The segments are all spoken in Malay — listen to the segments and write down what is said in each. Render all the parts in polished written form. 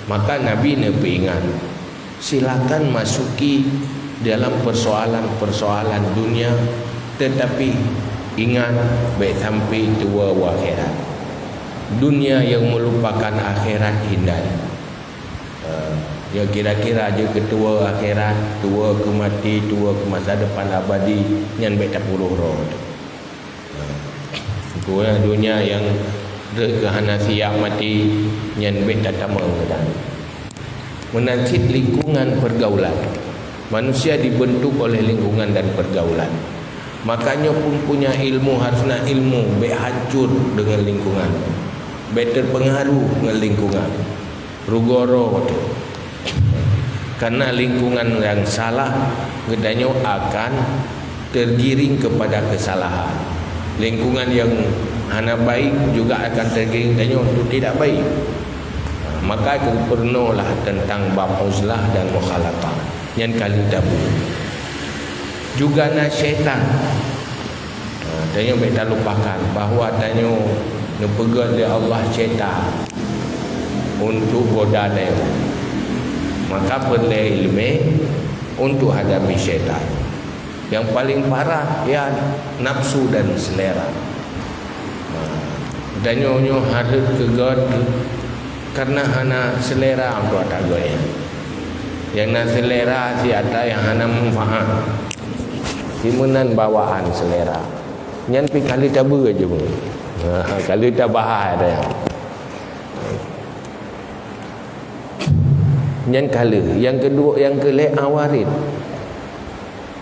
Maka Nabi peringat, silakan masuki dalam persoalan-persoalan dunia, tetapi ingat baik sampai tua akhirat. Dunia yang melupakan akhirat hindari. Ya kira-kira je ketua akhirat, tua ke mati, tua ke masa depan abadi, nyan baik tak puluh roh. Dunia yang kehana siap mati, nyan baik tak tamu dan menansit lingkungan pergaulan. Manusia dibentuk oleh lingkungan dan pergaulan. Makanya pun punya ilmu harus nak ilmu baik hancur dengan lingkungan, baik terpengaruh dengan lingkungan. Rugoro karena lingkungan yang salah gedanya akan tergiring kepada kesalahan. Lingkungan yang hana baik juga akan tergiring gedanya untuk tidak baik. Maka pernolah tentang bab uzlah dan mukhalafah yang kali tabu. Juga na syaitan. Tanya baik tak lupakan bahawa tanya nepegat oleh Allah syaitan untuk goda dia. Maka perlu ilmu untuk hadapi syaitan. Yang paling parah ya nafsu dan selera. Dan nyonya harus kegad karena hana selera untuk tagaya. Yang nak selera si ada yang hana manfaat. Timunan bawaan selera. Nyan pi kali tabu aja pun. Kali tak bahas ada. Yang kala, yang kedua, yang kelih awarid.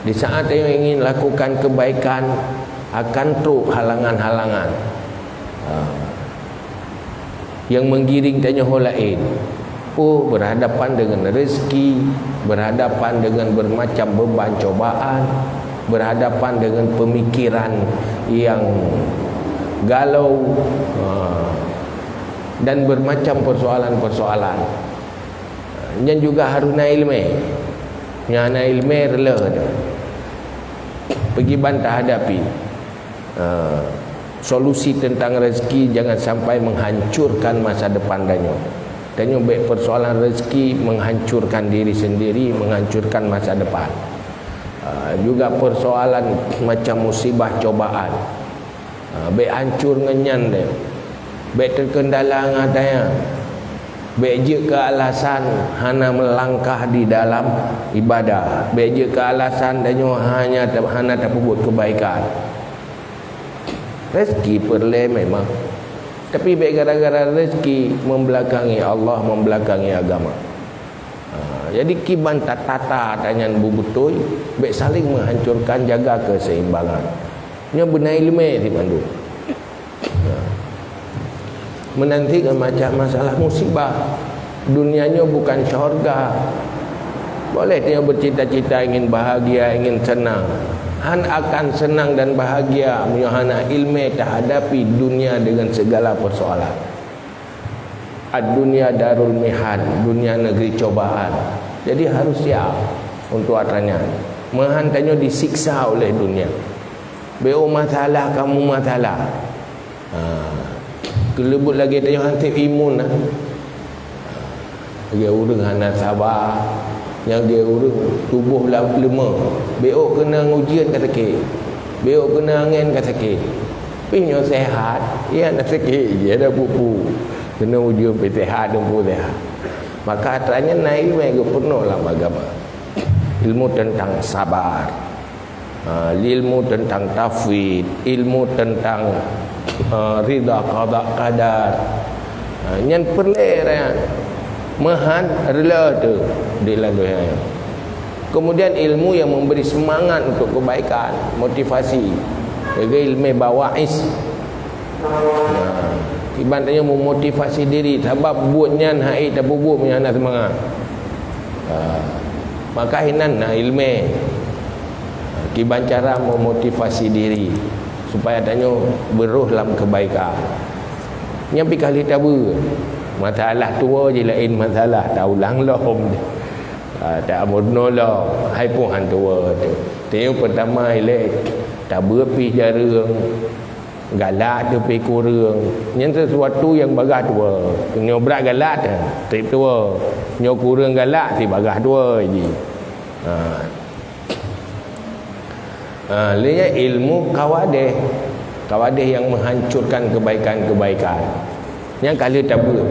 Di saat yang ingin lakukan kebaikan akan truk halangan-halangan yang menggiring tanya hal lain. Berhadapan dengan rezeki, berhadapan dengan bermacam beban cobaan, berhadapan dengan pemikiran yang galau dan bermacam persoalan-persoalan. Yang juga harus na ilmu. Yang na ilmu rela dah. Pergi bantah hadapi. Solusi tentang rezeki jangan sampai menghancurkan masa depan danyo. Danyo baik persoalan rezeki menghancurkan diri sendiri, menghancurkan masa depan. Juga persoalan macam musibah cobaan. Baik hancur ngenyan dia. Baik terkendala ngadanya. Baik je ke alasan hana melangkah di dalam ibadah. Baik je ke alasan danyo hana tak buat kebaikan. Rezeki perlu memang. Tapi baik gara-gara rezeki membelakangi Allah, membelakangi agama. Jadi kiban tata danyan bubutoy, baik saling menghancurkan, jaga keseimbangan. Nya benar ilmu di pandu. Menantikan macam masalah musibah. Dunianya bukan syurga. Boleh dia bercita-cita ingin bahagia, ingin senang. Han akan senang dan bahagia menyahana ilmu tak hadapi dunia dengan segala persoalan. Ad-dunia darul mihan, dunia negeri cobaan. Jadi harus siap untuk atanya. Mahan tanya disiksa oleh dunia. Beo masalah kamu masalah. Kelebut lagi tanya hantar imun lah. Dia urang hana sabar. Yang dia urang tubuh lemah. Beok kena ujian kata ke. Beok kena angin kata ke. Pinyo sehat, ia nak sakit je ada pupu. Kena ujian pe sehat dan pu sehat. Maka atranya naik mai penuh lah agama. Ilmu tentang sabar. Ilmu tentang tafwid, ilmu tentang rida qada qadar. Nyan perle mahan rela tu dilalui. Kemudian ilmu yang memberi semangat untuk kebaikan, motivasi. Juga ilmu bawais. Ibaratnya memotivasi diri sebab buatnya hai tak bubuk punya anak semangat. Maka hinan ilmu kiban cara memotivasi diri supaya tanya beruh dalam kebaikan. Nyampi kali tabu masalah tua je lain masalah tak ulang lom tak modnolah hai pun han tua tu teu pertama elek tak berpih jarang galak tu pergi kurang. Yang sesuatu yang bagah tua. Nyo berat galak tu, trip tua. Nyo kurang galak si bagah tua je. Lihat ilmu kawadeh. Kawadeh yang menghancurkan kebaikan-kebaikan. Yang kali tak buat.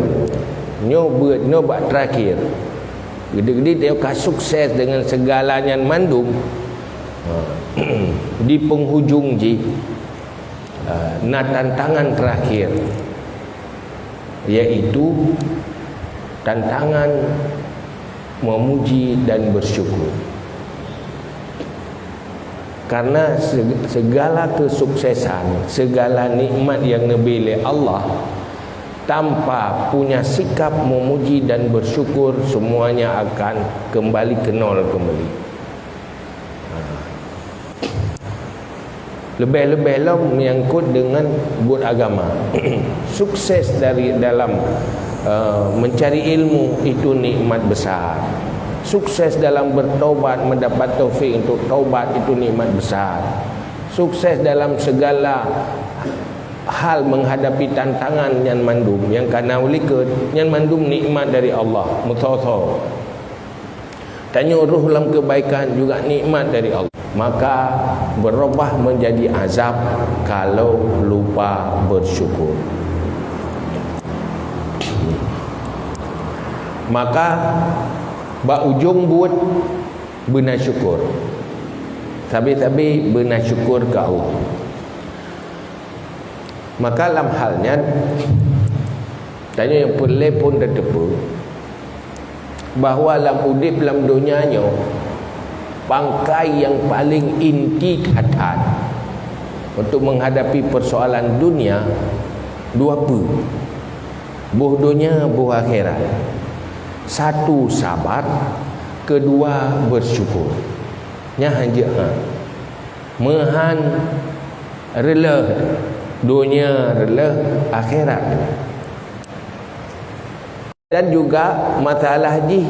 Nyo buat terakhir. Gede-gede dia sukses dengan segalanya mandum. Di penghujung ji tantangan terakhir, iaitu tantangan memuji dan bersyukur. Karena segala kesuksesan, segala nikmat yang diberi Allah, tanpa punya sikap memuji dan bersyukur, semuanya akan kembali ke nol kembali. Lebih-lebih lah menyangkut dengan buat agama. Sukses dari dalam mencari ilmu itu nikmat besar. Sukses dalam bertaubat, mendapat taufik untuk taubat itu nikmat besar. Sukses dalam segala hal menghadapi tantangan yang mandum, yang kana ulika yang mandum nikmat dari Allah mutawassaw. Tanya ruh dalam kebaikan juga nikmat dari Allah. Maka berubah menjadi azab kalau lupa bersyukur. Maka bak ujung buat benar syukur. Tapi benar syukur ke Allah. Maka dalam halnya tanya yang perle pun dah tepu bahawa dalam udip dalam dunianya, pangkai yang paling inti atas untuk menghadapi persoalan dunia dua apa? Buh dunia, buh akhirat. Satu sabar, kedua bersyukur. Nya hanja mehan rela dunia, rela akhirat. Dan juga masalah ji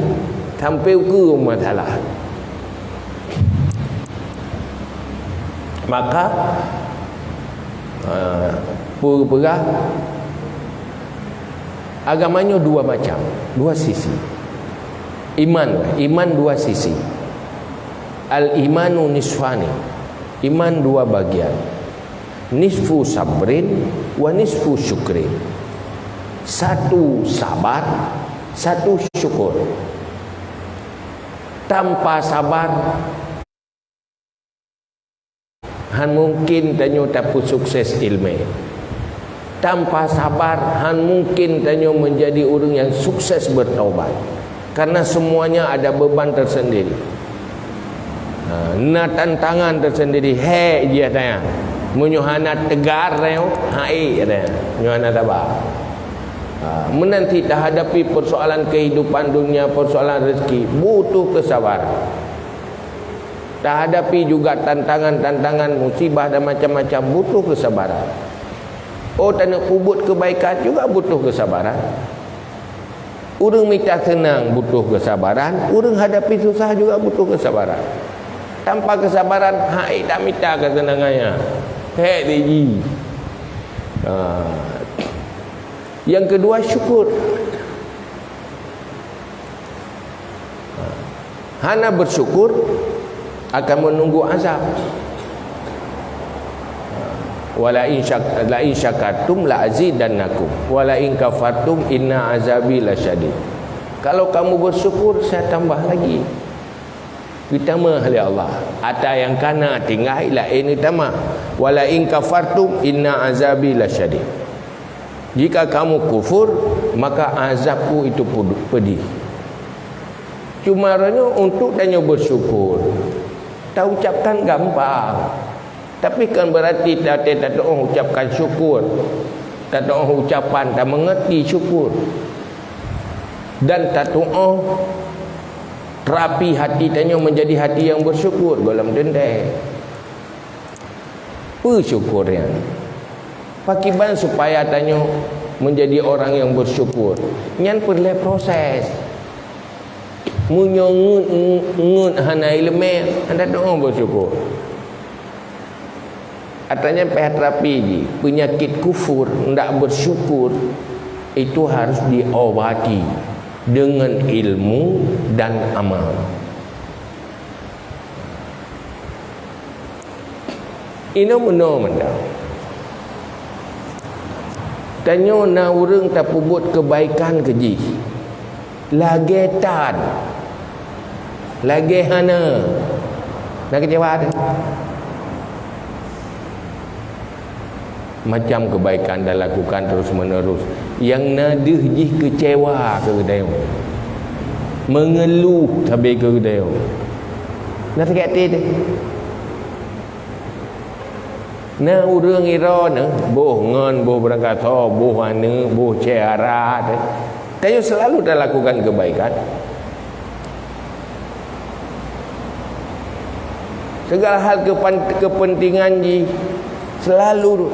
sampai ke masalah. Maka perah agamanya dua macam, dua sisi. Iman dua sisi. Al-imanu nisfani. Iman dua bagian. Nisfu sabrin wa nisfu syukrin. Satu sabar, satu syukur. Tanpa sabar han mungkin tanyo tapu sukses ilmu. Tanpa sabar han mungkin tanyo menjadi orang yang sukses bertaubat. Karena semuanya ada beban tersendiri. Na tantangan tersendiri. He dia tanya. Menyuhana tegar reo, hai dia. Menyuhana tabah. Menanti dah hadapi persoalan kehidupan dunia, persoalan rezeki, butuh kesabaran. Dah hadapi juga tantangan-tantangan, musibah dan macam-macam, butuh kesabaran. Oh, tak nak kubut kebaikan juga butuh kesabaran. Orang minta senang butuh kesabaran, orang hadapi susah juga butuh kesabaran. Tanpa kesabaran, hai tak minta kesenangannya. Hei deji. Yang kedua syukur. Hana bersyukur akan menunggu azab. Wala in syakartum la azidannakum wala in kafartum inna azabi lasyadid. Kalau kamu bersyukur, saya tambah lagi. Utama oleh Allah. Ata yang kana tinggal ila ini tama. Wala in kafartum inna azabi lasyadid. Jika kamu kufur, maka azabku itu pedih. Cuma untuk tanya bersyukur. Tak ucapkan gampang. Tapi kan berarti tak ada orang ucapkan syukur. Tak ada orang ucapan, tak mengerti syukur. Dan tak doa terapi hati tanya menjadi hati yang bersyukur dalam dendai. Bersyukurnya. Pakiban supaya tanya menjadi orang yang bersyukur. Yang perlu proses. Munyongut hana ilmu, anda doa bersyukur. Artinya terapi je. Penyakit kufur, tidak bersyukur, itu harus diobati dengan ilmu dan amal. Ini benar benda. Tanya na orang tak buat kebaikan keji. Lagi tan. Lagi hana. Nak kecewa ada. Macam kebaikan dah lakukan terus menerus. Yang nadih jih kecewa ke dia. Mengeluh sampai ke dia. Nak tak kata nah orang Iran boh ngan boh berangkat boh mana boh cara dia selalu dah lakukan kebaikan. Segala hal kepentingan ji selalu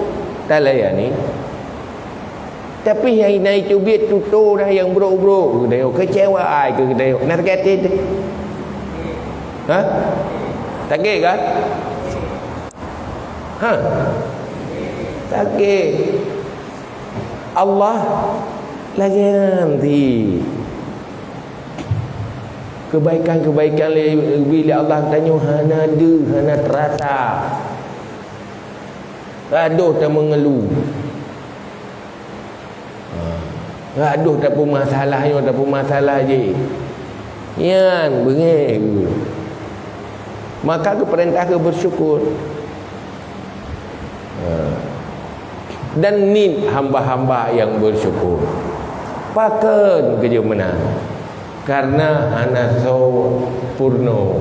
tak layani. Tapi yang naik cubit tutur dah yang bro-bro dia kecewa ai ke dia. Nak kata dia. Ha? Sakit kan? Ha? Sakit. Allah lagi nanti kebaikan-kebaikan bila Allah tanya hana ada, hana terasa. Aduh tak mengeluh. Aduh tak pun masalahnya, tak pun masalah je. Yan bengeng. Maka aku perintah ke bersyukur. Dan ni hamba-hamba yang bersyukur. Pakan kerja menang. Karena hana so purno.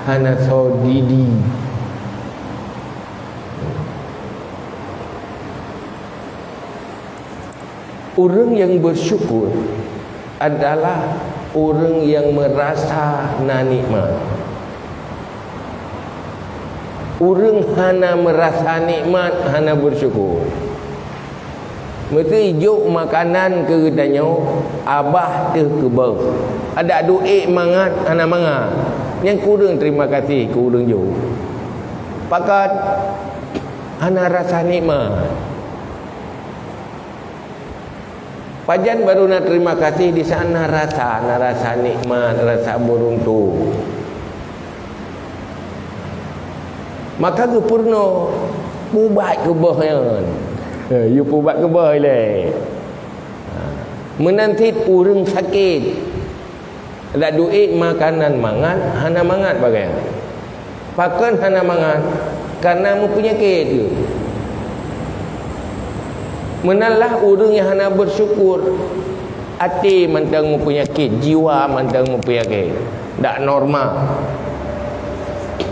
Hana so didi. Orang yang bersyukur adalah orang yang merasa nikmat. Orang hana merasa nikmat, hana bersyukur. Mesti juk makanan ke danyo abah teh kebal. Ada duit mangat, hana mangat. Yang kurang terima kasih ke orang juk. Pakat hana rasa nikmat. Pajan baru nak terima kasih di sana rasa nikmat, rasa beruntung. Maka ke purno pubat ke bahan. You pubat ke bahan le. Menanti orang sakit. Ada duit makanan mangan, hana mangat bagai. Pakan hana mangat karena mempunyai penyakit tu. Menalah orang yang hana bersyukur. Hati mantang mempunyai penyakit, jiwa mantang mempunyai penyakit. Tak normal.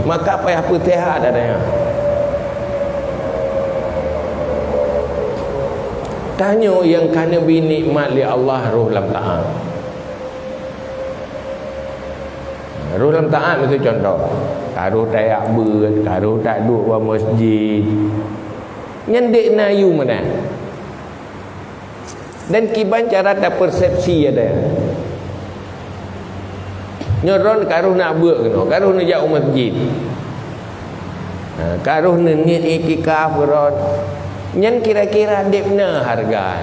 Maka payah putihah adanya. Tanya yang kena binikmat li Allah roh lam ta'at. Roh lam ta'at itu contoh. Karuh tak ber, karuh tak duduk di masjid. Nyendik nayu mana? Dan kiban cara tak persepsi ada. Nyoron karuh nak buat kena, karuh nak jauh masjid. Karuh nak niat iktikaf berat. Nyen kira-kira dia benar harga.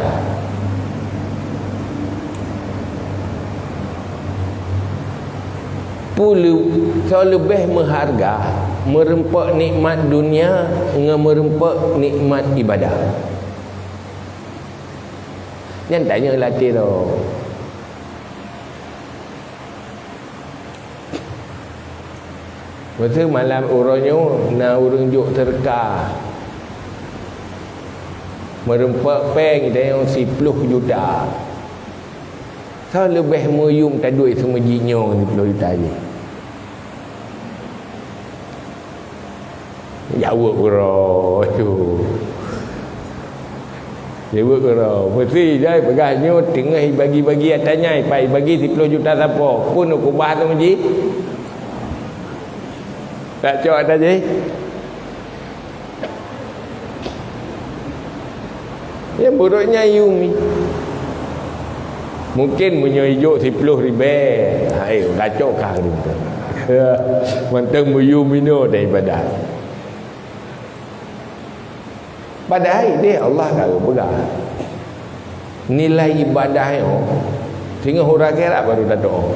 Puluh so lebih mengharga merempak nikmat dunia dengan merempak nikmat ibadah. Nyen tanya latih tu. Betul malam uronyo na urung juk terka. Merempak peng dia yang 10 juta. So lebih muyum tak duit semejinyo 10 juta je. Jawab uro tu. Jawab uro. Mesti jai pegahnya tengah bagi-bagi atanya pai bagi 10 juta siapa pun aku bahas tu meji. Tak cok ada je. Yang buruknya Yumi. Mungkin menyojuk 10 ribu. Ayo kacau kah tu. Mantang Yumi no daripada. Padahal dia Allah kalau pegang nilai ibadah yo sehingga hura akhirat baru dah doa.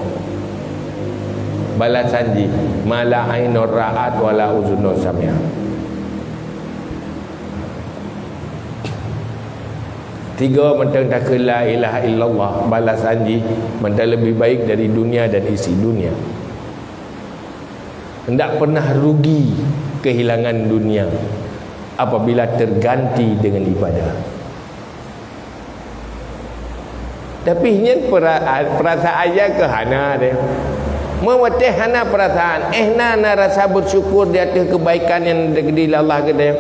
Balasan ji mala ainur ra'at wala uzunun sami'a. Tiga mentang tak la ilaha illallah, balasan ji mentang lebih baik dari dunia dan isi dunia. Hendak pernah rugi kehilangan dunia apabila terganti dengan ibadah. Tapi nyen perasaan aja ke hana dia. Mewatih hana perasaan na rasa bersyukur di atas kebaikan yang di Allah ke dia.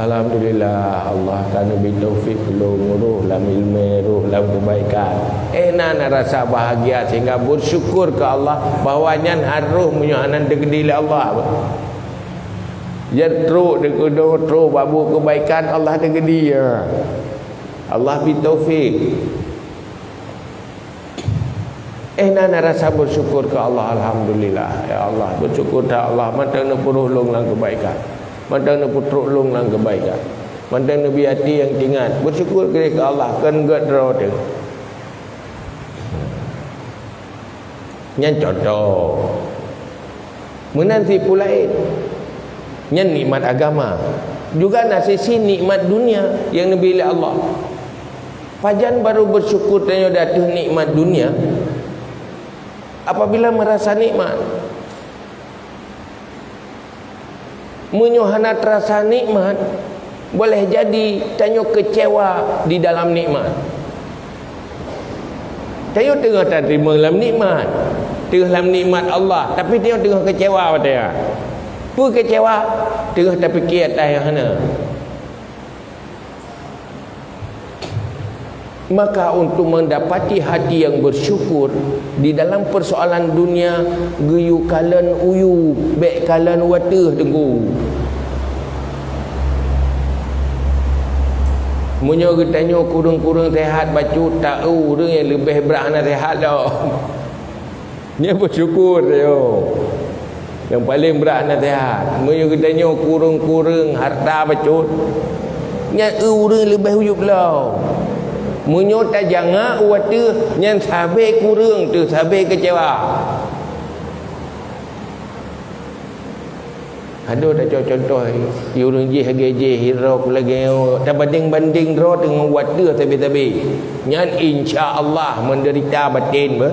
Alhamdulillah Allah kerana beri taufik peluang lam ilmu lam kebaikan. Na rasa bahagia sehingga bersyukur ke Allah bahawanya haruh menyuhanan degedil Allah. Teruk degedo teruk babu kebaikan Allah degedi ya. Allah beri taufik. Na rasa bersyukur ke Allah. Alhamdulillah ya Allah bersyukur ke Allah mata nak perulung lang kebaikan. Mandang nak putruk long lang kebaikan. Mandang nabi hati yang tingat. Bersyukur ke Allah. Kan gak draw dia. Yang contoh. Menanti pulain. Yang nikmat agama. Juga nasisi nikmat dunia yang nabi oleh Allah. Pajan baru bersyukur tanya datuh nikmat dunia. Apabila merasa nikmat. Menyuhana terasa nikmat, boleh jadi tanya kecewa di dalam nikmat. Tanya tengah tak terima dalam nikmat, tengah dalam nikmat Allah, tapi tengah kecewa dia. Apa kecewa? Tengah tak fikir atas yang mana. Maka untuk mendapati hati yang bersyukur di dalam persoalan dunia, geyu kalan uyu, bek kalan wateh tengku. Munyo getanyo kurung-kurung sehat bacu tak orang yang lebih berana sehat dah. Dia bersyukur dia. Yang paling berana sehat. Munyo getanyo kurung-kurung harta bacu. Nya orang lebih uyup lah. Munyo tak jangan watu yang sabar kurang tu sabar kecewa. Ada dah contoh urang je harga hiro lagi tak banding ro dengan watu tabi-tabi. Nyan insya-Allah menderita batin ber.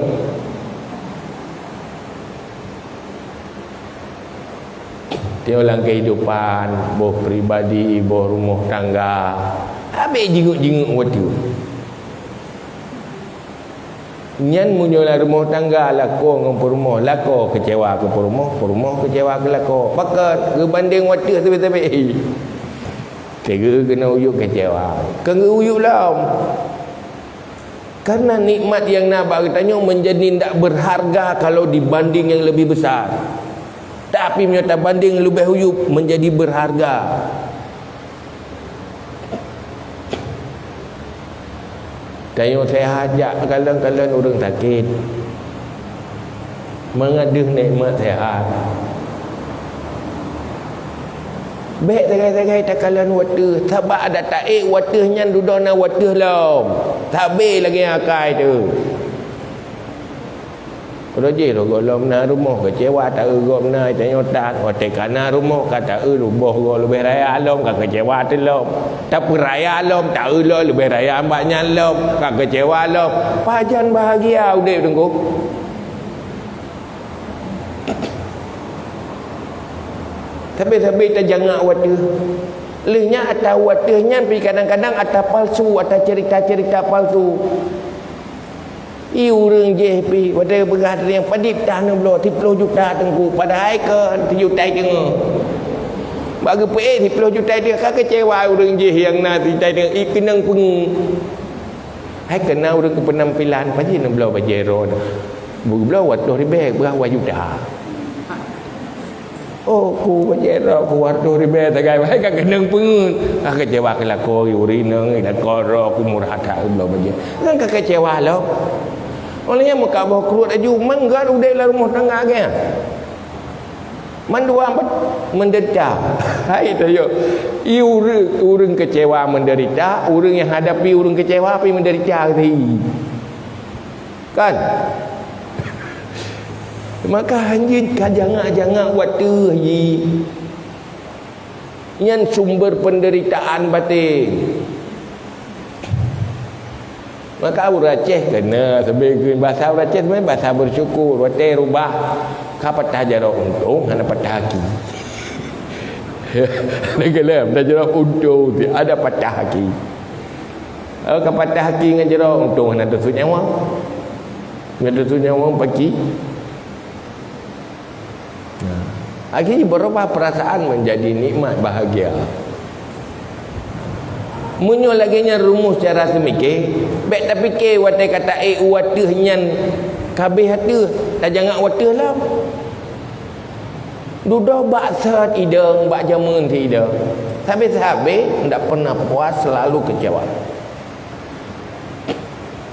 Dalam kehidupan boh pribadi boh rumah tangga habis jenguk-jenguk watu. Nyan munyolah rumah tangga lako dengan perumah, lako kecewa ke perumah kecewa ke lako. Maka berbanding waktu tapi tega kena uyuk kecewa. Kena uyuk lah. Karena nikmat yang nak bertanya menjadi tidak berharga kalau dibanding yang lebih besar. Tapi menyata banding lebih uyuk menjadi berharga. Tanya saya hajak kadang-kadang orang sakit mengaduh nikmat sehat. Baik tegai-tegai takalan water sebab ada taik waternya dudana water lom. Tabe lagi akai tu. Roje ro golom na rumah kecewa tak gom na tanya tak hotel kana rumah kata rubuh go lebih raya alom ka kecewa tu lom. Tapi raya alom tak lo lebih raya ambaknya lom ka kecewa lom. Pajan bahagia udip tengku. Tapi tak jangan water. Lehnya atau waternya tapi kadang-kadang atau palsu atau cerita-cerita palsu. Urang JP pada berat yang padip dah nak belah 30 juta tengku padahal ke 7 juta tengah bagi PA 30 juta dia kan kecewa urang je yang nak cerita dia ikenang pun hai kena urang ke penampilan pagi nak belah bajero belah waktu ribet berapa juta oh ku bajero ku waktu ribet tagai hai kan kenang pun kecewa kelako urinang dan koro ku murah tak belah bajero kan kecewa lah. Olehnya muka bawa keluar aju manggar udah dalam rumah tangga ke. Mandua menderita. Hai tayo. Urang kecewa menderita, urang yang hadapi urang kecewa apa menderita tadi. Kan? Maka hanya jangan waktu haji. Yang sumber penderitaan batin. Maka uraceh kena sebagai bahasa uraceh sebenarnya bahasa bersyukur. Wate rubah kapatah jara untung hana patah haki. Negala dah jara untung ada patah haki. Kapatah haki dengan jara untung hana tusuk nyawa. Dengan tusuk nyawa pagi. Akhirnya berubah perasaan menjadi nikmat bahagia. Munyo laginya rumus cara semikir, baik tak fikir watai kata wateh nyan kabeh hatu, tak jangan wateh lah. Dudah baksa idang, bak jamun ti idang. Habis ndak pernah puas, selalu kecewa.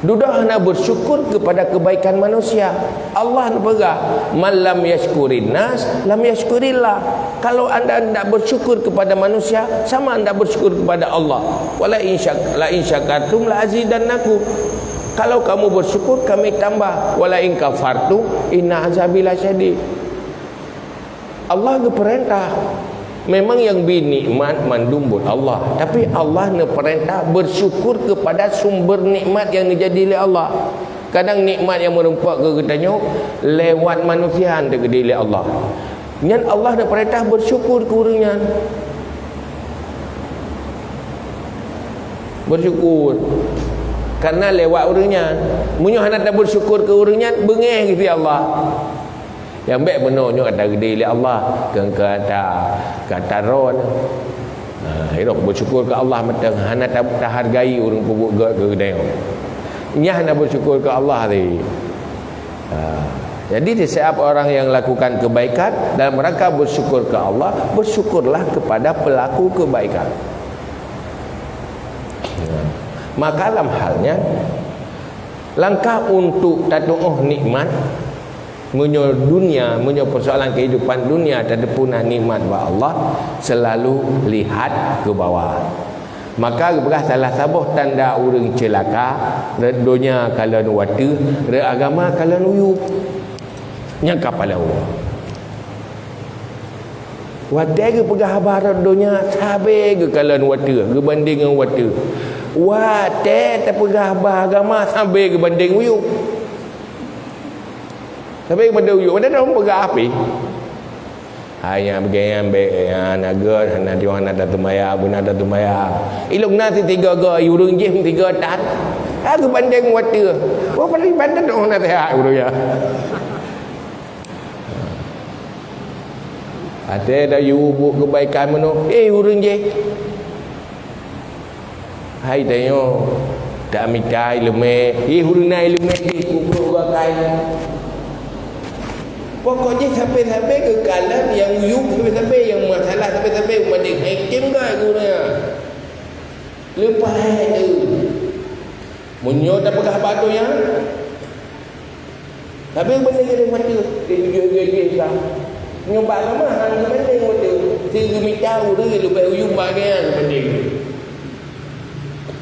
Dudah nak bersyukur kepada kebaikan manusia. Allah nak berkata, "Man lam yashkurin nas, lam yashkurillah." Kalau anda tidak bersyukur kepada manusia, sama anda bersyukur kepada Allah. Wala in syakartum la azidannakum. Kalau kamu bersyukur, kami tambah. Wala in kafartum inna azabi lasyadid. Allah berperintah. Memang yang binikmat mandumbut Allah, tapi Allah nak perintah bersyukur kepada sumber nikmat yang dijadi oleh Allah. Kadang nikmat yang merumpak ke katanya lewat manusia anda dijadi oleh Allah. Nyan Allah nak perintah bersyukur ke orangnya. Bersyukur karena lewat orangnya. Munyo hendak bersyukur ke orangnya bengeh gitu Allah. Yang baik benarnya kata gede oleh Allah, kata ron. Hidup bersyukur ke Allah matang hana tak hargai orang pubuk ke gede. Nya hana bersyukur ke Allah tadi. Jadi setiap orang yang lakukan kebaikan dalam rangka bersyukur ke Allah, bersyukurlah kepada pelaku kebaikan. Maka dalam halnya langkah untuk tatuh nikmat menyo dunia, menyo persoalan kehidupan dunia tak ada punah nikmat ba Allah, selalu lihat ke bawah. Maka berah salah sabuh tanda orang celaka, dunia kalan watu, agama kalan uyup. Nya kapala Allah. Wate ke pegah barat dunia sabe ke kalan watu, ke banding dengan watu. Wate tak pegah agama sabe ke banding uyup. Sampai kepada uyuk, mana orang pegang api? Hanya begini naga, hana dia hana datu maya, guna datu maya. Ilok nasi tiga ga, urung jim tiga tan. Aku banding water. Oh paling banding orang nak sehat urung ya. Ada buat kebaikan mana? Urung je. Hai tanya, tak mikai lemeh. Urung naik lemeh di kubur bakai. Pokoknya sampai-sampai kekalan yang uyuk, sampai-sampai yang masalah, sampai-sampai umat hakim kan guna. Lepas itu munyo tak pegah batu yang habis benda dia mati dia sah nyoba lama hang benda mati tiga mitau dia lebih uyuk bagian benda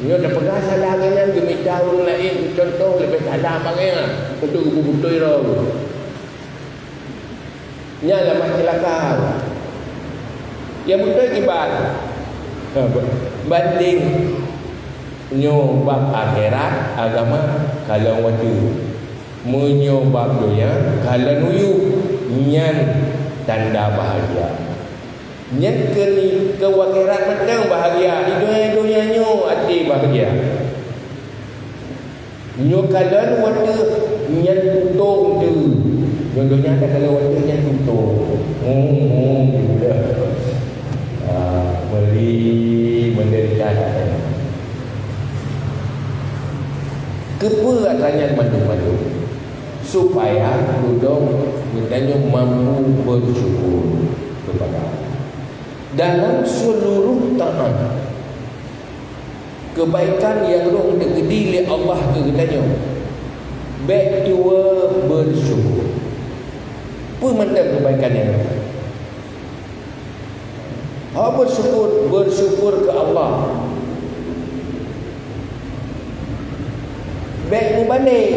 nyo tak pegah salah dengan gemitau lain contoh lebih salah bagian untuk bubutoy ro. Nyala masyarakat yang betul kibat banding nyobab akhirat agama kalau wadu menyobab dunia kalau nuyu nyan tanda bahagia nyan ke akhirat matang bahagia di dunia nyo hati bahagia nyo kalau wadu nyan tutung tu contohnya ada kalau waktunya tutup gitu beli menderita kepuasannya madu-madu supaya duduk bertanya mampu bersyukur kepada dalam seluruh taat kebaikan yang roh tergedi oleh Allah ketanya baik tua bersyukur pun mentang kebaikan yang bersyukur ke Allah. Baik mubalik.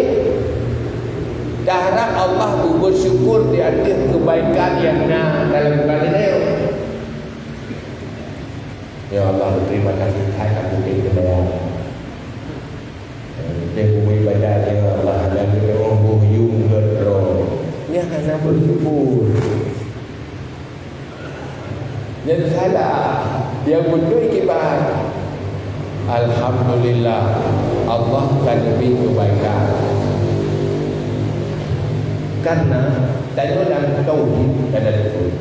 Dah harap Allah tu bersyukur di atas kebaikan yang nak dalam bulan ini. Ya Allah, terima kasih Tuhan aku berkenan. Dia beribadah ya Allah dan orang boyung gedro. Ni hanya bersyukur. Yang salah, yang betul ikibat. Alhamdulillah, Allah kan lebih kebaikan. Karena tanya dalam tauhid ada betul.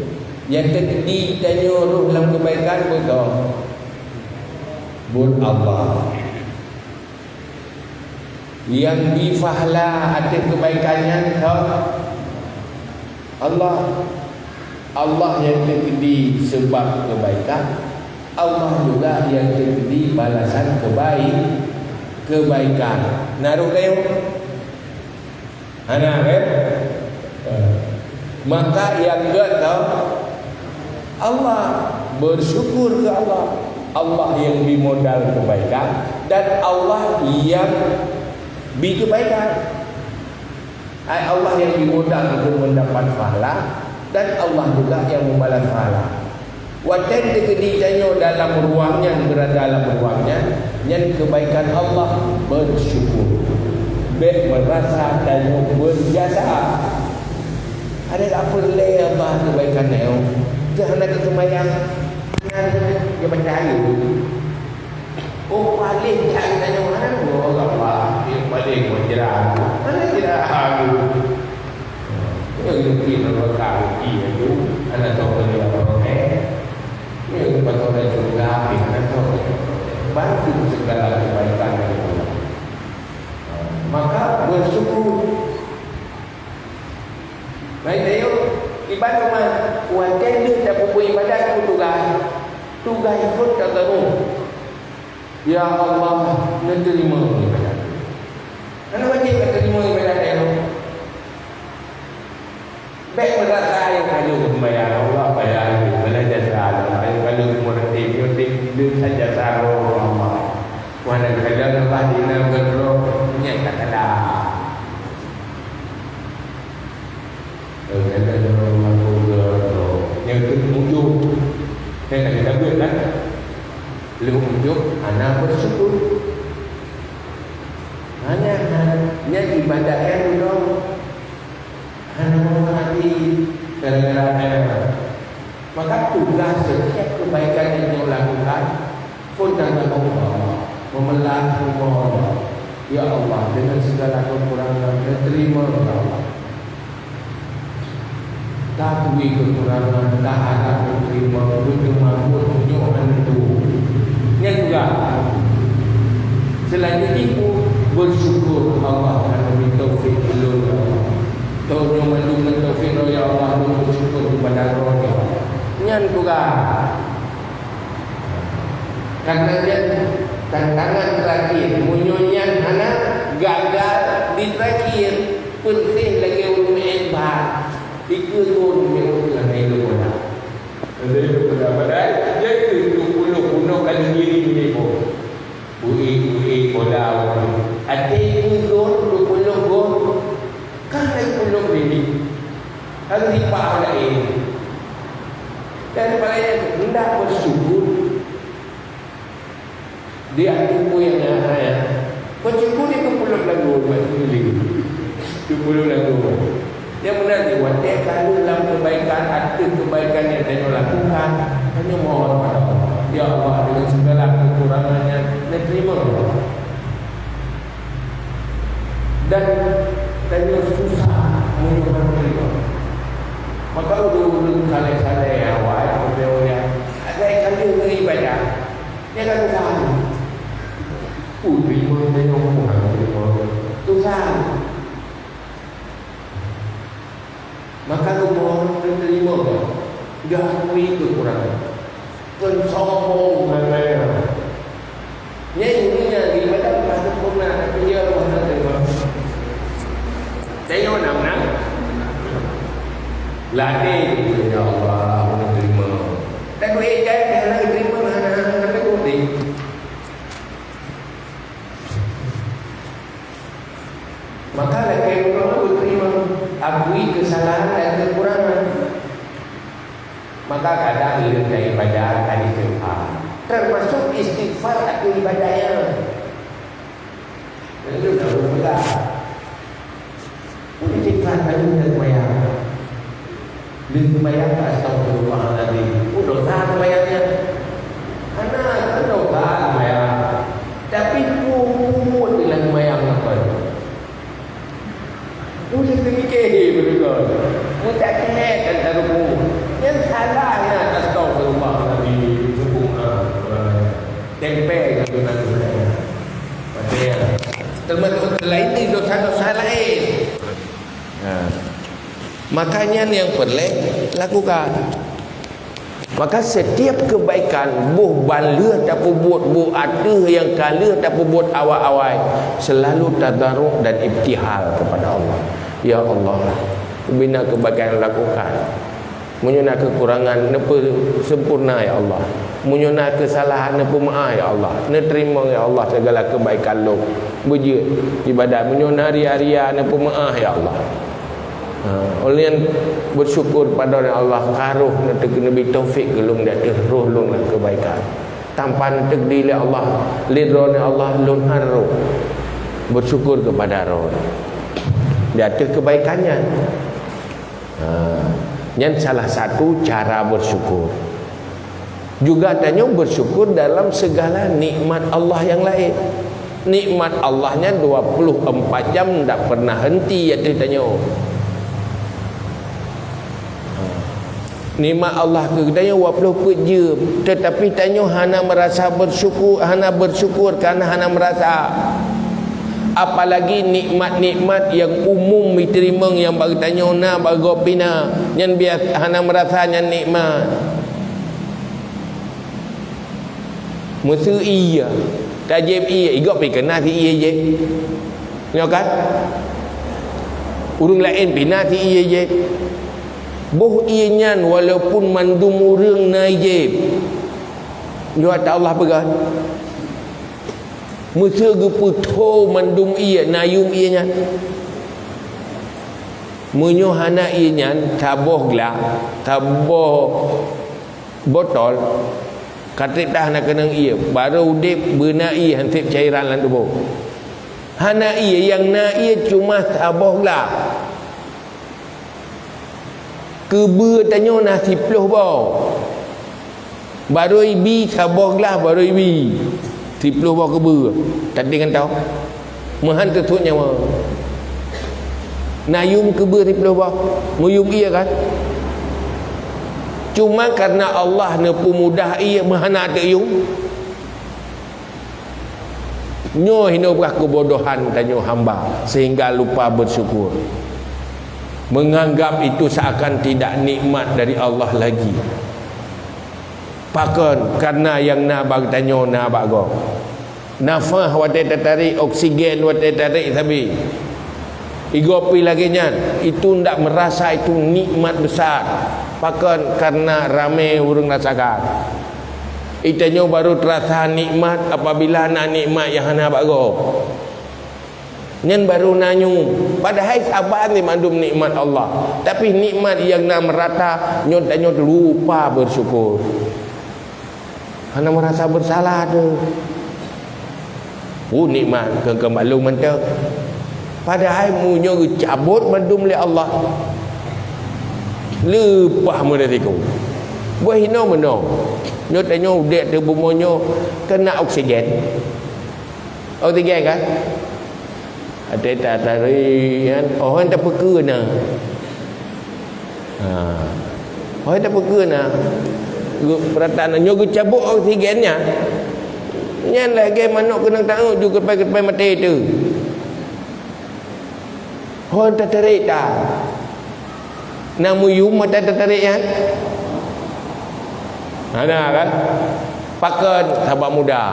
Yang kedua tanya roh dalam kebaikan betul. Bud Allah. Yang difahla ada kebaikannya Allah. Allah yang kedua sebab kebaikan. Allah juga yang kedua balasan kebaikan. Naruh leo. Anak maka yang kedua Allah, bersyukur ke Allah. Allah yang dimodal kebaikan dan Allah yang kebaikan. Allah yang dimodal untuk mendapat pahala dan Allah juga yang membalas pahala. Watan kedijanya dalam ruangnya, berada dalam ruangnya, yang kebaikan Allah bersyukur. Baik merasa dan berjasa. Ada tak perlu apa kebaikan dia? Jangan ada kemayang. Dia percaya. Oh paling cari tanya orang. Oh apa? Dia paling menjerah. Mana jerah aku? Yang mungkin orang kaki itu. Anak tahu dia orang yang berkorban juga, anak tahu bantu segala kebaikan dari Allah. Maka bersyukur. Baik dia ibadah mah wajar dia tak buat ibadah tu tugas pun tak tahu. Ya Allah, menerima ibadah. Mana wajib menerima ibadah dia? Baik merasa yang kalau membayar Allah bayar belajar sahaja. Kalau mengerti dia saja sahaja Allah. Mana kadang Allah dina berdoa punya kata dah. Kadang orang berdoa yang kemudian saya nak kita buat kan. Lalu kemudian anak bersyukur. Hanya ibadah yang dong. Hanya menghati gara-gara maka tugas setiap kebaikan yang dia lakukan pun dengan Allah memelah Allah. Ya Allah, dengan segala kekurangan terima ya Allah. Tak beri kekurangan, tak harap terima, berjumlah tunjukkan itu. Yang juga selain itu bersyukur Allah kerana beri taufik belum ya Allah. Tahu yang mendukung taufik ya Allah untuk bersyukur kepada roh ya Allah. Yang juga karena dia tantangan terakhir munyunyan anak gagal di terakhir penting lagi ulum ilbah dikirun yang itu pula ada itu pula padahal dia itu 20 kali diri dia pun bui bola ada itu 20 gol kan lagi belum ini harus dipahami daripada itu hendak bersyukur dia tubuh yang ada bersyukur itu 20 lagu itu 20 lagu yang benar diwakil kalau dalam kebaikan ada kebaikan yang dia lakukan hanya mohon pada Allah ya Allah dengan segala kekurangannya dia terima dan tanya susah menyuruh terima maka ulu-ulu salih-salih awal oleh ada yang kali beribadah dia akan usaha terima susah maka kemohon terima dia akui kekurangan pensombong namanya ininya ibadah pada pernah dia mana terima saya nak latih ya Allah terima tak duit jangan Maka lagi orang berterima, akui kesalahan dan kekurangan. Maka kadang hilang daripada istighfar. Termasuk istighfar atau ibadahnya. Itu dah bermula. Istighfar tadi dan semayang. Dia semayang astagfirullahaladzim. Dosa semayangnya. Anak dosa semayang. Tapi pun dia semayang apa? Dia fikir betul. Mudah kena kata ruku. Yang salahnya astagfirullahaladzim. Tempel ke nanti. Maksudnya termasuk lain ni dosa-dosa lain. Makanya yang perlu lakukan. Maka setiap kebaikan buh balih ataupun buat ada yang kala ataupun buat awal-awal selalu tadarruk dan ibtihal kepada Allah. Ya Allah, bina kebaikan yang lakukan. Menyuna kekurangan nepa sempurna ya Allah. Menyuna kesalahan nepa maaf ya Allah. Nerima ya Allah segala kebaikan lu. Bujur ibadat menyuna hari-hari nepa maaf ya Allah. Oleh yang bersyukur pada Allah karuh nanti Nabi taufik gelung dia roh lung kebaikan. Tanpa nanti dili Allah lidrone Allah lun haru. Bersyukur kepada roh. Dia ada kebaikannya. Yang salah satu cara bersyukur. Juga tanya bersyukur dalam segala nikmat Allah yang lain. Nikmat Allahnya 24 jam tak pernah henti ya tanya. Nikmat Allah ke tanya 24 jam, tetapi tanya hana merasa bersyukur, hana bersyukur kerana hana merasa. Apalagi nikmat-nikmat yang umum diterima yang bagi tanya na bagi opina yang biasa hana merasanya nikmat. Musuh iya tajib iya igak pi kena si iya je. Nyo kan? Urung lain pina si iya je. Boh iya nyan walaupun mandum urang naijib. Nyo Allah pegang. Musa geputo mandum iya nayum iya nyan. Munyo hana iya nyan taboh gelak, taboh botol. Katik dah nak kena iya baru udip beuna iya hantip cairan lan tubuh. Hana iya yang na iya cuma taboh gelak. Kebe tanyo nasi peluh bau. Baru ibi taboh gelak baru ibi. Tipluh bawa kebe tak dengan tahu mahan tetut nyawa nayum kebe tipluh bawa muyum iya kan cuma karena Allah nepu mudah iya mahan ada yung nyo hino belah kebodohan tanyo hamba sehingga lupa bersyukur menganggap itu seakan tidak nikmat dari Allah lagi. Pakon karena yang na bag tanyo na bago. Nafah wate tarik oksigen wate tarik sabi. Igopi lagi nyan, itu ndak merasa itu nikmat besar. Pakon karena ramai urang rasakan. Itanyo baru terasa nikmat apabila nak nikmat yang hana bago. Nyan baru nanyu padahal sabar ni mandum nikmat Allah. Tapi nikmat yang nak merata nyon tanyo lupa bersyukur. Hana merasa bersalah tu. Nikmat ke malu mentek. Padahal munyo cabut mandum oleh Allah. Lupa meretiku. Buah hino meno. Nyo tanyo dek tu bumonyo kena oksigen. Oksigen kan? Ada tari kan. Orang tak peka na. Orang tak peka na. Perhatian nyogu cabut oksigennya nyan lagi manuk kena tahu juga kepai mati tu hon tertarik tak namu yum mata tertarik kan ada kan pakai sahabat muda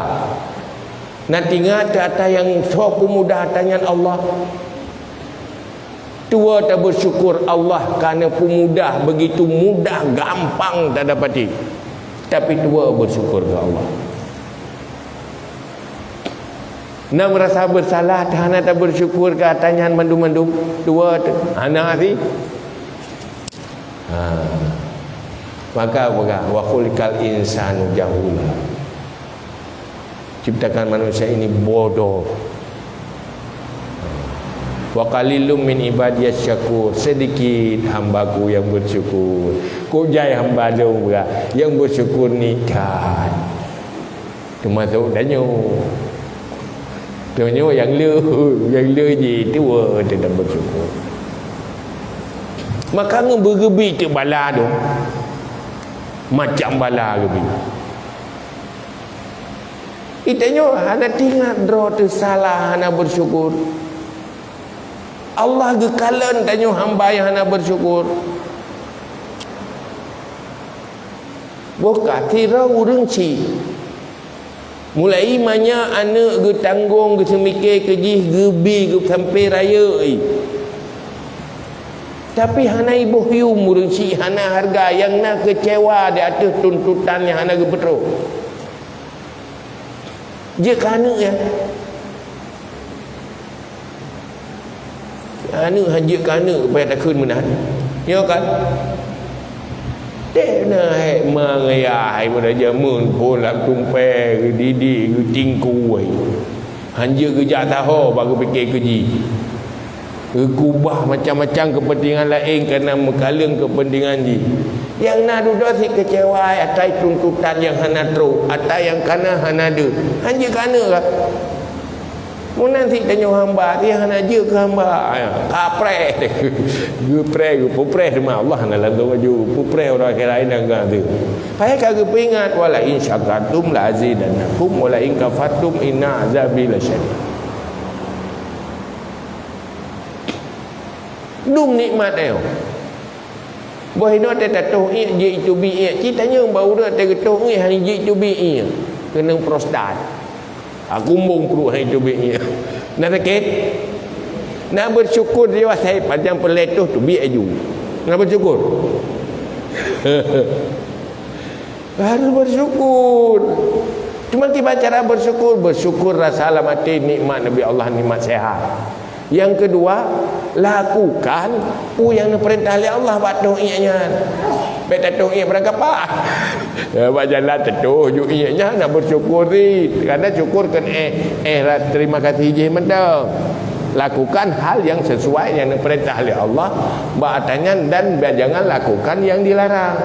nanti ingat kata yang sok muda tanya Allah tua tak bersyukur Allah kerana pemudah begitu mudah gampang tak dapati. Tapi tua bersyukur ke Allah. Nak merasa bersalah, hana tak bersyukur ke atasnya mendum-mendum dua hana sih. Maka wa khuliqal insanu jahula. Ciptakan manusia ini bodoh. Wa qalilum min ibadiyas syakur, sedikit hambaku yang bersyukur. Kok jai hamba lu yang bersyukur ni kan. Termasuk danyo. Danyo yang lu je tua tidak bersyukur. Maka bergebi tu bala tu. Macam bala gebi. Itanyo hana tingat dro tu salah hana bersyukur. Allah gekalan tanyo hamba yang hana bersyukur. Boka tira urang ci. Mulai imannya anak ge tanggung ge semikir ke jih gebi ge sampai raya tapi hana ibu hiu urang ci hana harga yang nak kecewa di atas tuntutan yang hana ge betul. Je kana ya. Anu hanya kana supaya tak kun menan. Ya kan? Dek na hai mangaya hai pada jamun pun lak tumpe didi tingku ai. Hanya kerja tahu baru fikir keji. Kubah macam-macam kepentingan lain kerana mengkaleng kepentingan ji. Yang nak duduk si kecewa atas tuntutan yang hana teruk, atas yang kana hana ada. Hanya kana lah. Mu nanti tanya hamba dia hana je ke hamba kapre gue pre gue pupre sama Allah hana lalu baju pupre orang lain enggak tu payah kagak ingat wala in syakartum la azidannakum wala in kafartum inna azabi lasyadid. Dum nikmat eo boh no te tatuh je itu bi citanya baru dah te getuh ni hang je itu bi kena prostat. Aku mung perut hai tu binya. Nak sakit? Nak bersyukur dia saya panjang peletuh tu bi aju. Nak bersyukur? Harus bersyukur. Cuma tiba cara bersyukur, bersyukur rasa alamati nikmat Nabi Allah, nikmat sehat. Yang kedua, lakukan yang diperintah oleh Allah batu ianya. Beta tu ia berapa? Bajalah tetuh ju ianya nak bersyukur ni. Karena syukur kan terima kasih je mendang. Lakukan hal yang sesuai yang diperintah oleh Allah, ba'atanya dan jangan lakukan yang dilarang.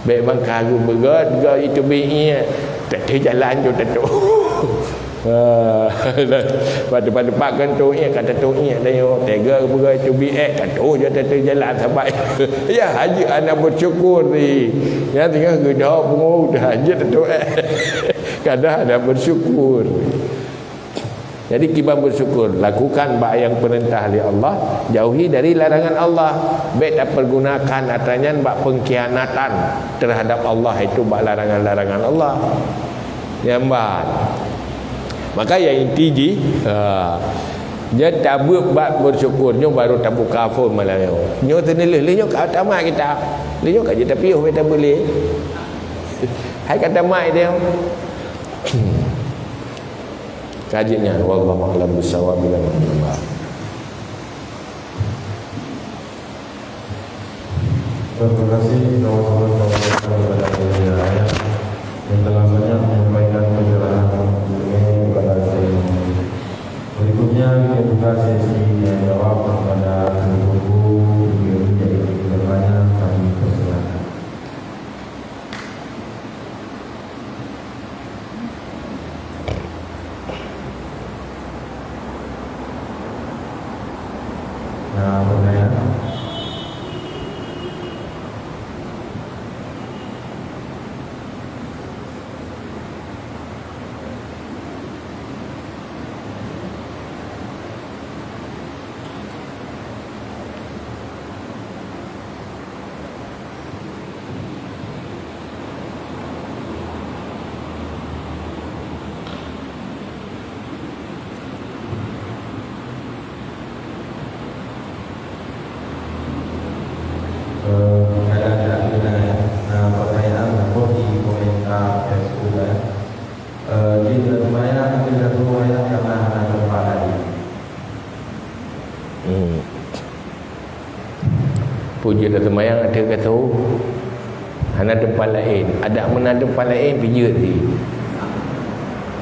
Baik bangkaru begat itu binya. Tetuh jalan ju tetuh. Pada kan tu kata tu dan yo tega begai tu kata je tetu jalan sampai ya haji anak bersyukur ni ya tinggal gedak pungu dah haji tetu kadang ada bersyukur. Jadi kita bersyukur, lakukan yang perintah oleh Allah, jauhi dari larangan Allah. Baik tak pergunakan atasnya bak pengkhianatan terhadap Allah, itu bak larangan-larangan Allah. Nyambat. Maka yang inti ji dia tabuk bab bersyukurnya baru tabuk kafur malah nyo teneleh nyo kat tamat kita nyo kat je tapi kita boleh hai kata mai dia kajinya wallahu a'lam bissawab bila Allah. Terima kasih kepada ayat yang telah banyak menyampaikan penjelasan kepada saya. Berikutnya kita buka sesi yang jawab kepada guru yang bertanya, kami persilakan. Nah, pertanyaan. puji dah semayang ada kata hana tempat lain ada mana tempat lain pijut di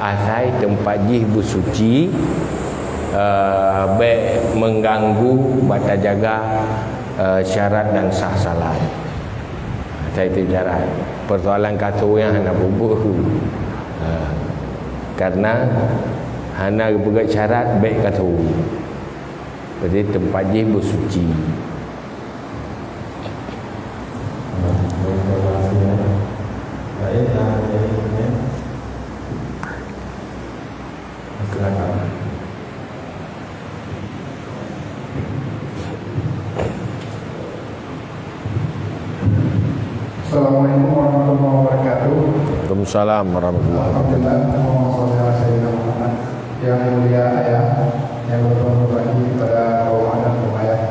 asai tempat jih bersuci baik mengganggu bata jaga syarat dan sah salat. Saya itu syarat persoalan kata yang hana bubuh karena hana buat syarat baik kata jadi tempat jih bersuci. Assalamualaikum warahmatullahi wabarakatuh. Waalaikumsalam warahmatullahi wabarakatuh. Alhamdulillah, yang mulia ayah yang berbagi pada kaum dan pembayar.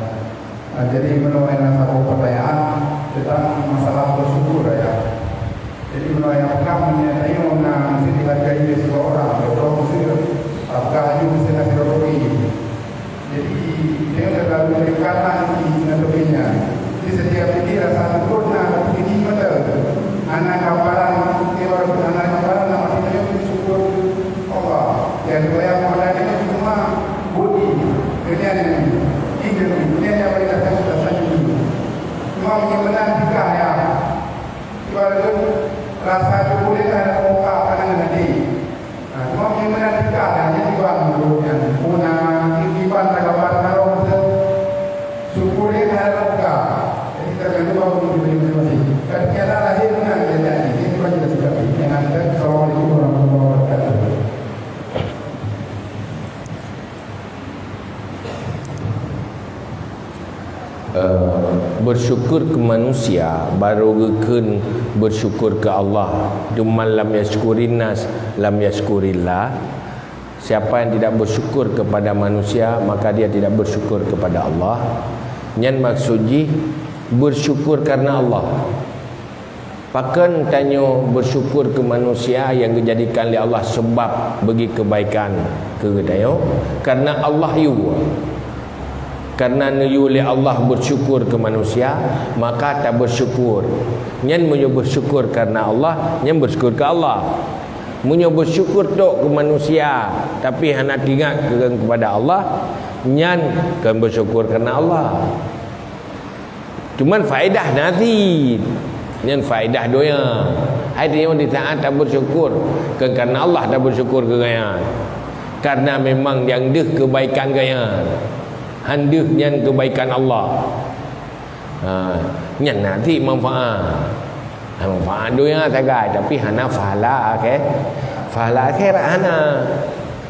Jadi menurut satu pertanyaan tentang masalah bersyukur ayah. Jadi menurut yang pernah menyertai mana mesti dihargai oleh seseorang atau mesti apakah mesti nasirobi. Jadi dia terlalu berikanan di nasirobinya. Jadi setiap ini rasa sempurna ini betul. Anak kaparan keluar anak kaparan nama dia bersyukur Allah. Yang saya mengenai ini cuma budi kemudian ini yang paling dasar ini. Cuma menyebenar juga ya. Ibarat rasa syukur itu ada muka pandangan nanti. Cuma menyebenar juga hanya dibuat dulu yang punya kehidupan kaparan kalau syukur itu ada muka. Tergantung apa yang diberi masing-masing. Ketika lahirnya jadi ini pun juga sudah yang ada. Assalamualaikum warahmatullahi wabarakatuh. Bersyukur ke manusia baru gen bersyukur ke Allah. Jumal lam yashkurin nas lam yashkurillah. Siapa yang tidak bersyukur kepada manusia maka dia tidak bersyukur kepada Allah. Yang maksudnya bersyukur karena Allah. Pakan tanya bersyukur ke manusia yang dijadikan oleh Allah sebab bagi kebaikan ke dayo karena Allah yu. Karena yu oleh Allah bersyukur ke manusia maka tak bersyukur. Nyen munyo bersyukur karena Allah, nyen bersyukur ke Allah. Munyo bersyukur tok ke manusia tapi hana ingat kepada Allah, nyen kan bersyukur karena Allah. Cuman faedah nanti yang faedah doa ada yang ditaat tak bersyukur kerana Allah tak bersyukur ke gaya karena memang yang deh kebaikan gaya handeh yang kebaikan Allah yang nanti manfaat doa tagai tapi hana fahala fahala akhirat hana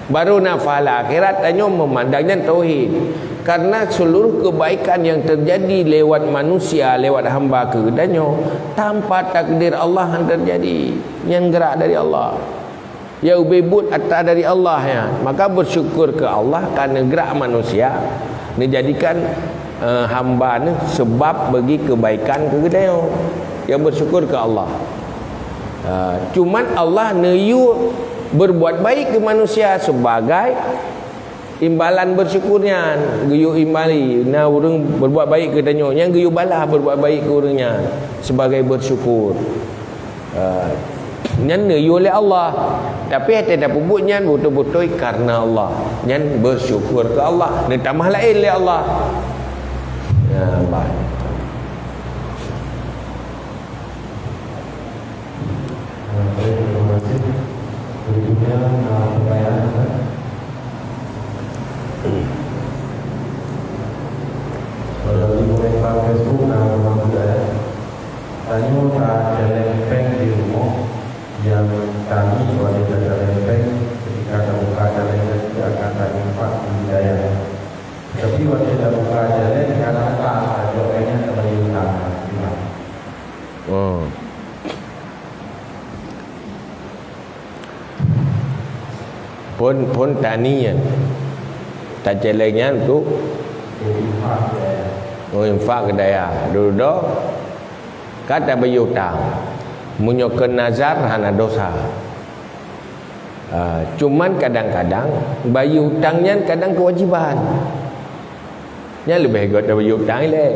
baru na fahala akhirat hanya memandangnya tauhid. Karena seluruh kebaikan yang terjadi lewat manusia, lewat hamba kepadanya tanpa takdir Allah yang terjadi, yang gerak dari Allah, yang bebut atas dari Allah ya. Maka bersyukur ke Allah karena gerak manusia dijadikan hamba ni sebab bagi kebaikan kepadanya. Yang bersyukur ke Allah. Cuman Allah neyu berbuat baik ke manusia sebagai imbalan bersyukurnya. Geyu imbali na urang berbuat baik ke danyo yang geyu balah berbuat baik ke urangnya sebagai bersyukur. Nyan neyu oleh Allah tapi ada pupuknya betul-betul karena Allah. Nyan bersyukur ke Allah ni tambah lain oleh Allah. Ya baik. Terima kasih. Berikutnya pertanyaan. Kalau di komentar Facebook nama budaya tanya ada lempeng di rumah yang kami wajib ada lempeng ketika terbuka jalan tidak akan terinfak di budaya tapi wajib terbuka jalan karena tak ada lempengnya terlalu utama. Pun tanian tak jalannya untuk infak ke daya dulu kata berhutang menyokong nazar hana dosa. Cuman kadang-kadang bayi hutangnya kadang kewajiban nya lebih baik dah bayi hutang le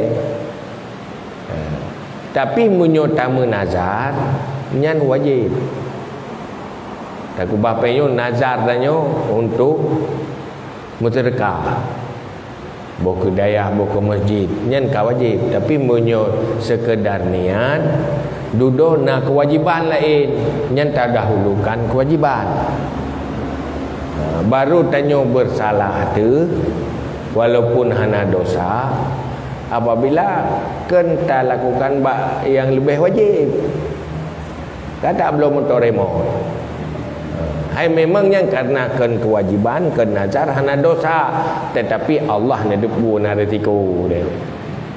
Tapi menyotama nazar nyan wajib. Tak kubapenyo nazar danyo untuk muterdekah. Bawa ke dayah, bawa ke masjid, nyan ka wajib. Tapi menyo sekedar niat duduk nak kewajiban lain, nyan tak dahulukan kewajiban. Baru tanyo bersalah tu walaupun hana dosa apabila kenta lakukan yang lebih wajib. Kata belum mutoremo. Hai memangnya karena kewajiban, nazar hana dosa, tetapi Allah nak depu nak retiko dia.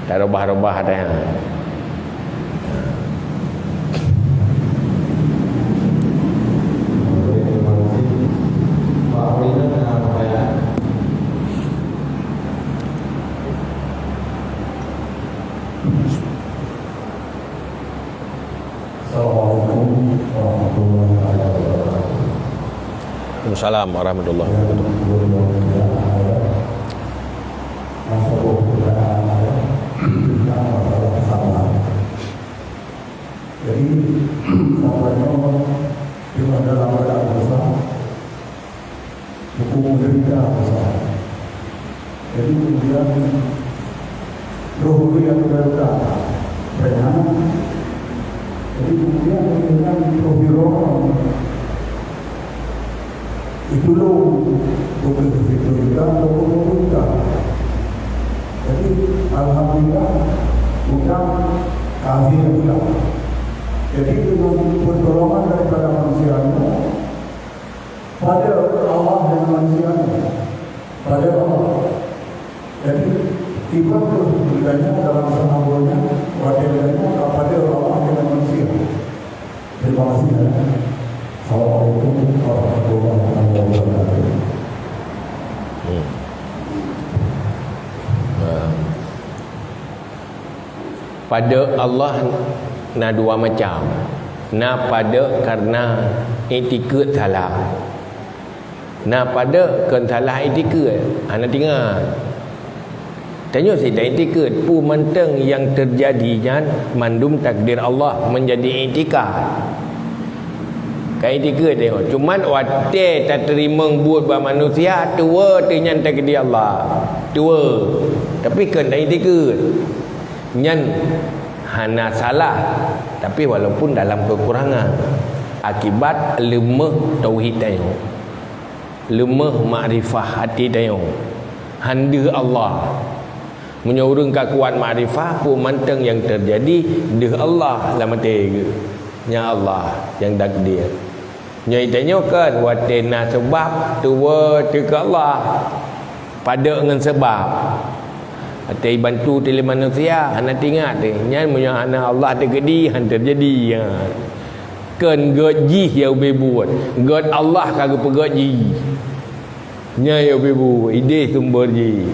Tak robah-robah dah. Assalamualaikum warahmatullahi wabarakatuh. Jadi sampainya cuma dalam keadaan dosa, hukum menderita dosa. Jadi kemudian roh yang berada benar. Jadi kemudian dengan roh itu loh bukan itu juga bukan. Jadi alhamdulillah bukan kafir juga. Jadi dengan pertolongan daripada manusia pada Allah dan manusia pada Allah. Jadi tiba bedanya dalam sambungnya wadahnya kepada Allah dan manusia. Terima kasih. Assalamualaikum warahmatullahi wabarakatuh. Pada Allah na dua macam. Na pada karena etiket salah. Na pada salah etiket. Ana tinggal. Tanya si etiket pu menteng yang terjadinya mandum takdir Allah menjadi etikat. Kai tiga tengok. Cuman wate tak terima buat ba manusia tua tu nyan takdir Allah. Tua. Tapi kan dai tiga. Nyan hana salah. Tapi walaupun dalam kekurangan akibat lemah tauhid tengok. Lemah makrifah hati tengok. Handa Allah. Menyurung kuat makrifah pun manteng yang terjadi deh Allah lah mati. Nya Allah yang takdir. Nyai tanyakan watena sebab tua ke Allah pada dengan sebab atai bantu tele manusia hana tingat dia nyan punya hana Allah terjadi han terjadi ya kan gaji yang bebuat god Allah kagak pegaji nya ya bebu ide sumber ji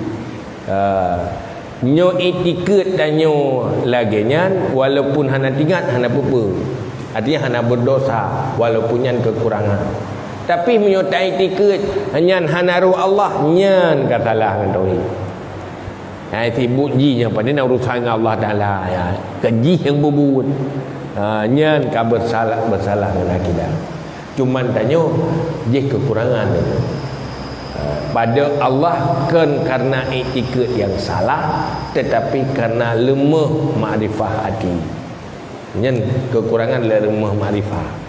nyo etiket danyo lagi nyan walaupun hana tingat hana apa artinya hana berdosa walaupun nyan kekurangan. Tapi menyertai tiket nyan hana ruh Allah nyan katalah dengan tauhid. Sibuk ji nya pada nak urusan dengan Allah Taala ya. Keji yang berbuat. Nyan ka bersalah dengan akidah. Cuman tanya je kekurangan dia. Pada Allah kan karena etiket yang salah tetapi karena lemah makrifah hati. Nyan kekurangan lemah makrifah.